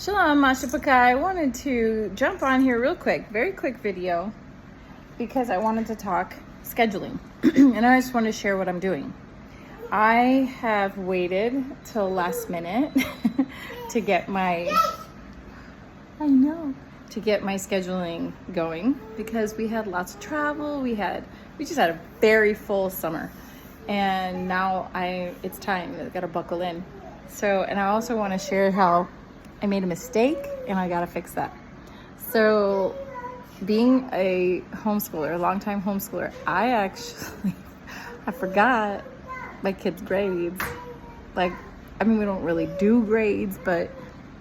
Shalom, Masha Pakai. I wanted to jump on here real quick, very quick video, because I wanted to talk scheduling. And I just want to share what I'm doing. I have waited till last minute to get my scheduling going, because we had lots of travel. We just had a very full summer, and now it's time. I gotta buckle in. So, and I also want to share how I made a mistake and I gotta fix that. So, being a homeschooler, a longtime homeschooler, I forgot my kids' grades. We don't really do grades, but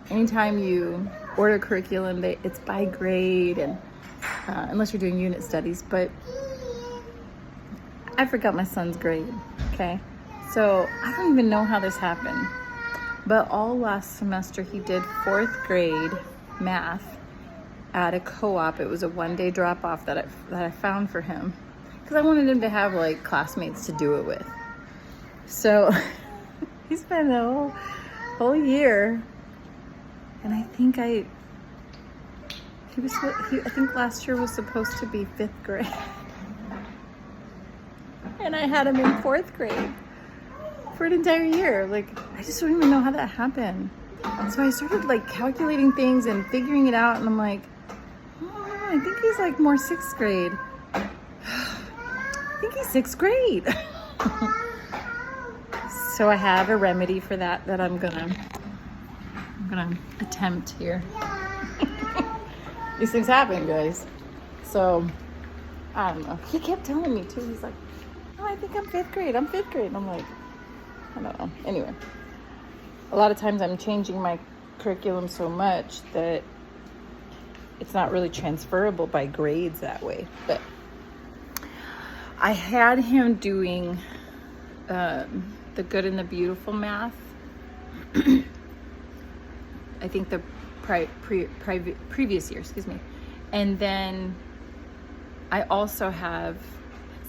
anytime you order curriculum, it's by grade, and unless you're doing unit studies, but I forgot my son's grade, okay? So I don't even know how this happened, but all last semester he did 4th grade math at a co-op. It was a one-day drop-off that I found for him, because I wanted him to have classmates to do it with. So he spent the whole year, and I think last year was supposed to be 5th grade. And I had him in 4th grade for an entire year. I just don't even know how that happened. And so I started calculating things and figuring it out, and I'm like, oh, I think he's more 6th grade. I think he's 6th grade. So I have a remedy for that I'm gonna attempt here. These things happen, guys. So I don't know. He kept telling me too. He's like, "Oh, I think I'm 5th grade. I'm 5th grade." And I'm like, I don't know. Anyway, a lot of times I'm changing my curriculum so much that it's not really transferable by grades that way. But I had him doing the good and the beautiful math. I think the previous year, and then I also I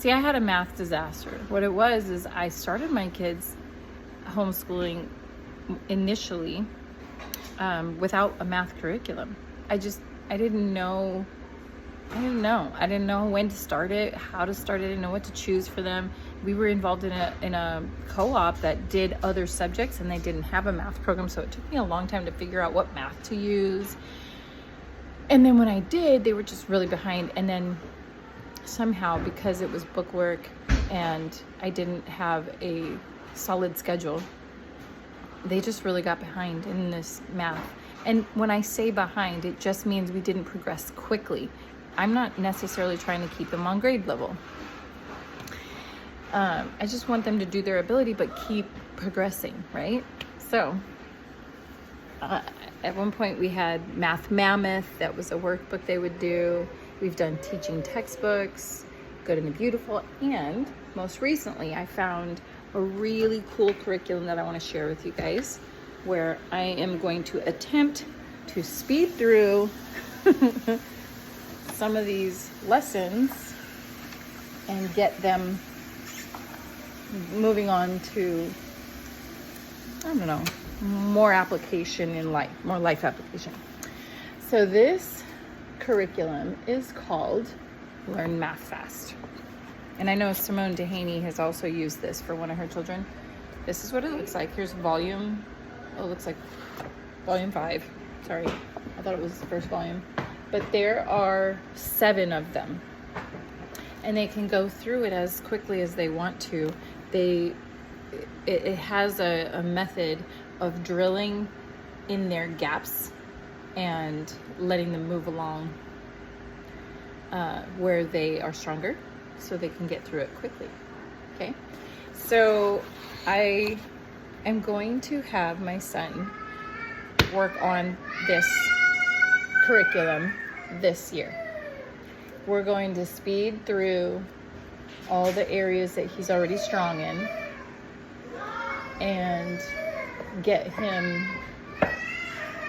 had a math disaster. What it was is I started my kids homeschooling initially without a math curriculum. I didn't know when to start it, how to start it. I didn't know what to choose for them. We were involved in a co-op that did other subjects, and they didn't have a math program, so it took me a long time to figure out what math to use. And then when I did, they were just really behind. And then somehow, because it was book work and I didn't have a solid schedule, they just really got behind in this math. And when I say behind, it just means we didn't progress quickly. I'm not necessarily trying to keep them on grade level. I just want them to do their ability, but keep progressing, right? So at one point we had Math Mammoth. That was a workbook they would do. We've done teaching textbooks, Good and the Beautiful, and most recently I found a really cool curriculum that I want to share with you guys, where I am going to attempt to speed through some of these lessons and get them moving on to, more application in life, more life application. So this curriculum is called Learn Math Fast. And I know Simone Dehaney has also used this for one of her children. This is what it looks like. Here's volume. Oh, it looks like volume 5. Sorry, I thought it was the first volume. But there are 7 of them, and they can go through it as quickly as they want to. It has a method of drilling in their gaps and letting them move along where they are stronger, so they can get through it quickly. Okay, so I am going to have my son work on this curriculum this year. We're going to speed through all the areas that he's already strong in and get him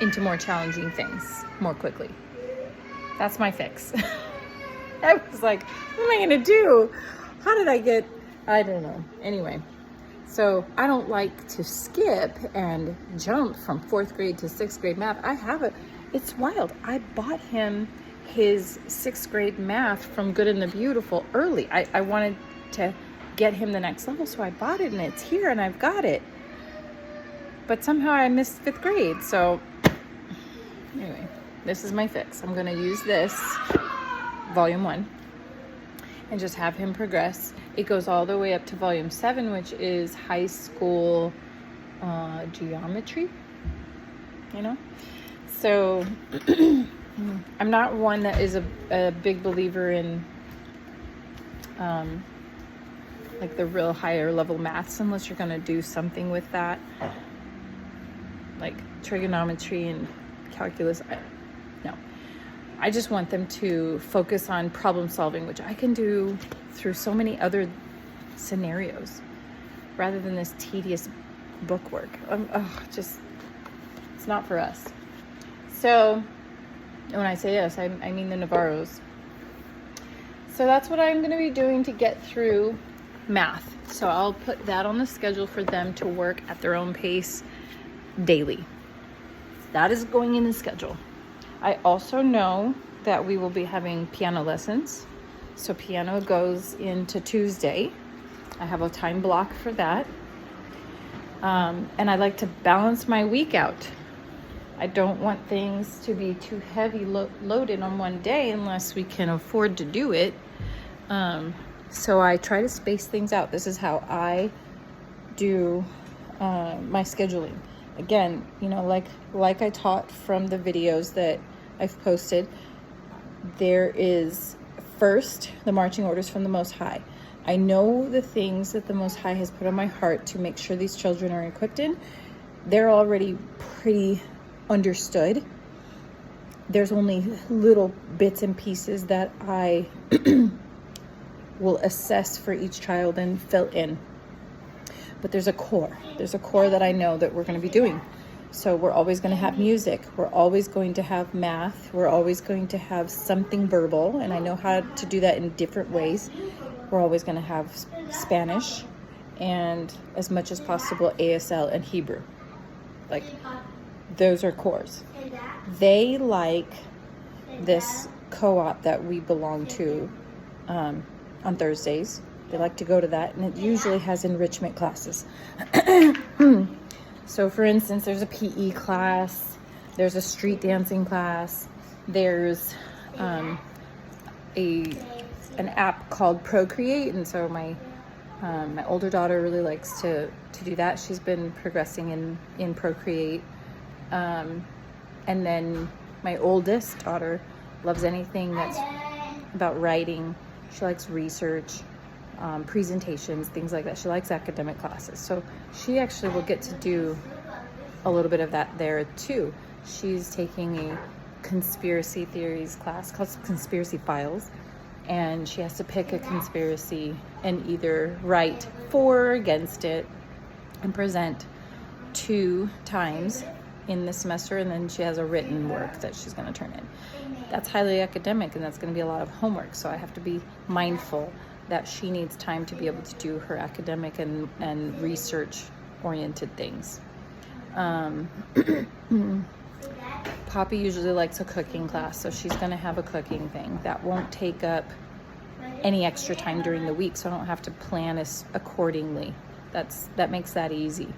into more challenging things more quickly. That's my fix. I was like, what am I gonna do? I don't know. Anyway, So I don't like to skip and jump from 4th grade to 6th grade math. It's wild. I bought him his 6th grade math from Good and the Beautiful early. I wanted to get him the next level, so I bought it, and it's here, and I've got it. But somehow I missed 5th grade. So anyway, this is my fix. I'm going to use this volume 1 and just have him progress. It goes all the way up to volume 7, which is high school geometry, So I'm not one that is a big believer in like the real higher level maths, unless you're going to do something with that, like trigonometry and calculus. No, I just want them to focus on problem solving, which I can do through so many other scenarios rather than this tedious book work. It's not for us. So when I say us, I mean the Navarros. So that's what I'm going to be doing to get through math. So I'll put that on the schedule for them to work at their own pace daily. That is going in the schedule. I also know that we will be having piano lessons. So piano goes into Tuesday. I have a time block for that. And I like to balance my week out. I don't want things to be too heavy loaded on one day unless we can afford to do it. So I try to space things out. This is how I do my scheduling. Again, like I taught from the videos that I've posted, there is first the marching orders from the Most High. I know the things that the Most High has put on my heart to make sure these children are equipped in. They're already pretty understood. There's only little bits and pieces that I will assess for each child and fill in. But there's a core that I know that we're going to be doing. So we're always going to have music. We're always going to have math. We're always going to have something verbal. And I know how to do that in different ways. We're always going to have Spanish and, as much as possible, ASL and Hebrew. Like, those are cores. They like this co-op that we belong to on Thursdays. They like to go to that, and it usually has enrichment classes. So, for instance, there's a PE class, there's a street dancing class, there's an app called Procreate, and so my older daughter really likes to do that. She's been progressing in Procreate. And then my oldest daughter loves anything that's about writing. She likes research, presentations, things like that. She likes academic classes. So she actually will get to do a little bit of that there too. She's taking a conspiracy theories class called Conspiracy Files. And she has to pick a conspiracy and either write for or against it and present 2 times in the semester, and then she has a written work that she's going to turn in. That's highly academic, and that's going to be a lot of homework, so I have to be mindful that she needs time to be able to do her academic and research oriented things. Poppy usually likes a cooking class, so she's going to have a cooking thing that won't take up any extra time during the week, so I don't have to plan accordingly. That makes that easy.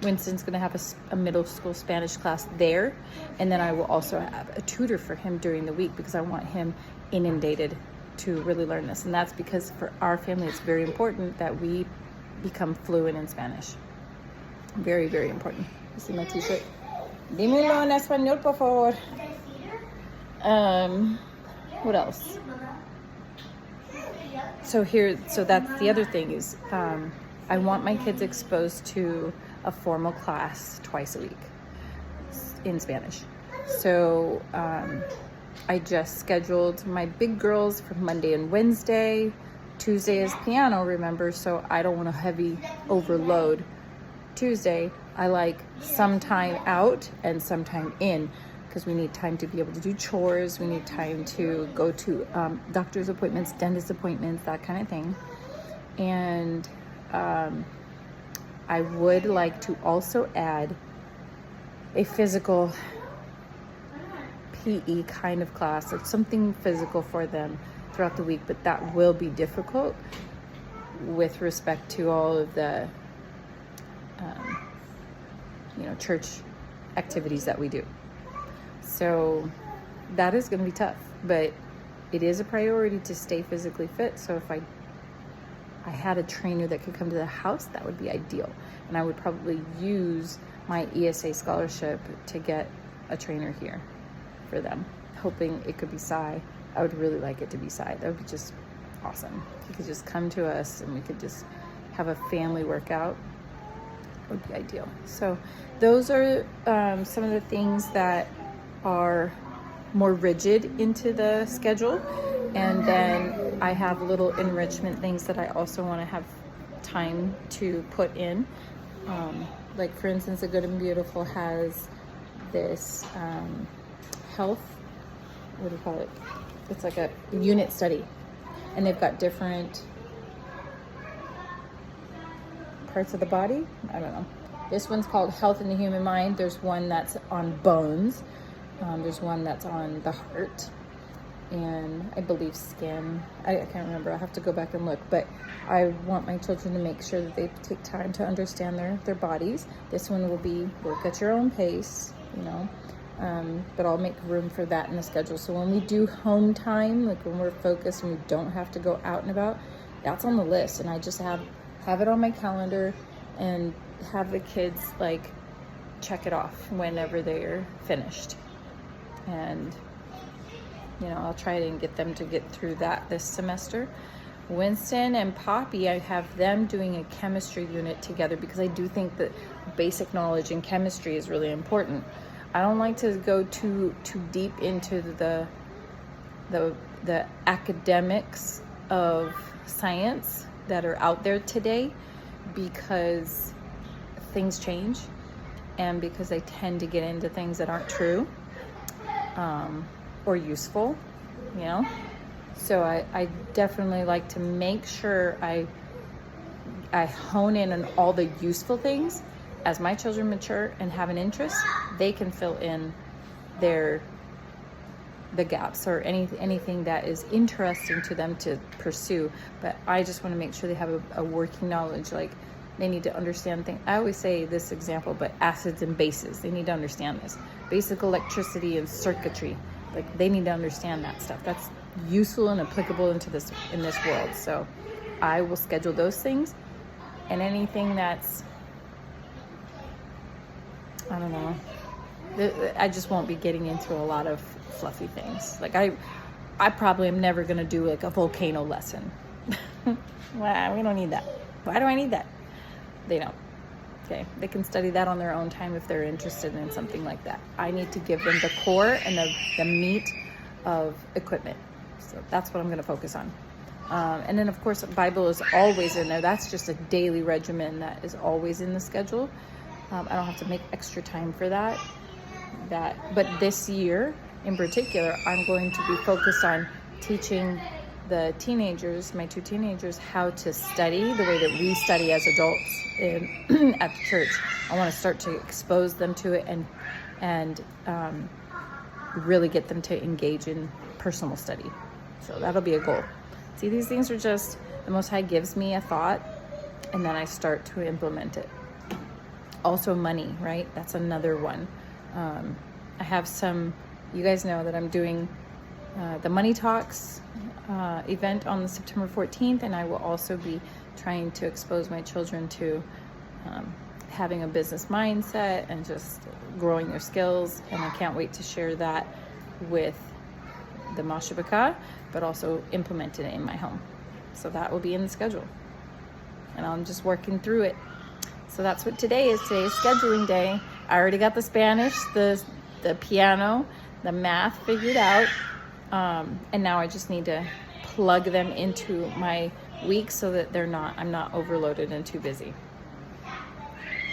Winston's going to have a middle school Spanish class there, and then I will also have a tutor for him during the week because I want him inundated to really learn this. And that's because for our family it's very important that we become fluent in Spanish. Very, very important. You see my t-shirt? Dímelo en español, por favor. What else? So that's the other thing is I want my kids exposed to a formal class twice a week in Spanish. So I just scheduled my big girls for Monday and Wednesday. Tuesday is piano, remember, so I don't want to heavy overload Tuesday. I like some time out and some time in because we need time to be able to do chores. We need time to go to doctor's appointments, dentist appointments, that kind of thing. And I would like to also add a physical PE kind of class, or something physical for them throughout the week, but that will be difficult with respect to all of the church activities that we do. So that is going to be tough, but it is a priority to stay physically fit. So if I had a trainer that could come to the house, that would be ideal. And I would probably use my ESA scholarship to get a trainer here for them, hoping it could be Sai. I would really like it to be Sai. That would be just awesome. He could just come to us and we could just have a family workout. It would be ideal. So those are some of the things that are more rigid into the schedule. And then I have little enrichment things that I also want to have time to put in. Like for instance, The Good and Beautiful has this health, what do you call it? It's like a unit study. And they've got different parts of the body. I don't know. This one's called Health in the Human Mind. There's one that's on bones. There's one that's on the heart. And I believe skin. I can't remember. I'll have to go back and look. But I want my children to make sure that they take time to understand their bodies. This one will be work at your own pace, but I'll make room for that in the schedule. So when we do home time, like when we're focused and we don't have to go out and about, that's on the list. And I just have it on my calendar and have the kids like check it off whenever they're finished. And I'll try and get them to get through that this semester. Winston and Poppy, I have them doing a chemistry unit together because I do think that basic knowledge in chemistry is really important. I don't like to go too deep into the academics of science that are out there today, because things change and because they tend to get into things that aren't true or useful, So I definitely like to make sure I hone in on all the useful things. As my children mature and have an interest, they can fill in the gaps or anything that is interesting to them to pursue. But I just want to make sure they have a working knowledge. Like they need to understand things. I always say this example, but acids and bases, they need to understand this. Basic electricity and circuitry, like they need to understand that stuff. That's useful and applicable in this world. So I will schedule those things, and anything that's, I don't know, I just won't be getting into a lot of fluffy things. Like I probably am never going to do like a volcano lesson. Well, we don't need that. Why do I need that? They don't. Okay, they can study that on their own time if they're interested in something like that. I need to give them the core and the meat of equipment. So that's what I'm going to focus on. And then, of course, Bible is always in there. That's just a daily regimen that is always in the schedule. I don't have to make extra time for that. But this year, in particular, I'm going to be focused on teaching the teenagers, my two teenagers, how to study the way that we study as adults at the church. I want to start to expose them to it and really get them to engage in personal study. So that'll be a goal. See, these things are just, the Most High gives me a thought and then I start to implement it. Also money, right? That's another one. I have you guys know that I'm doing the Money Talks event on the September 14th, and I will also be trying to expose my children to having a business mindset and just growing their skills. And I can't wait to share that with the Mashabaka, but also implement it in my home. So that will be in the schedule, and I'm just working through it. So that's what today is. Today is scheduling day. I already got the Spanish, the piano, the math figured out. And now I just need to plug them into my week so that I'm not overloaded and too busy.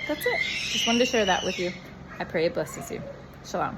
That's it. Just wanted to share that with you. I pray it blesses you. Shalom.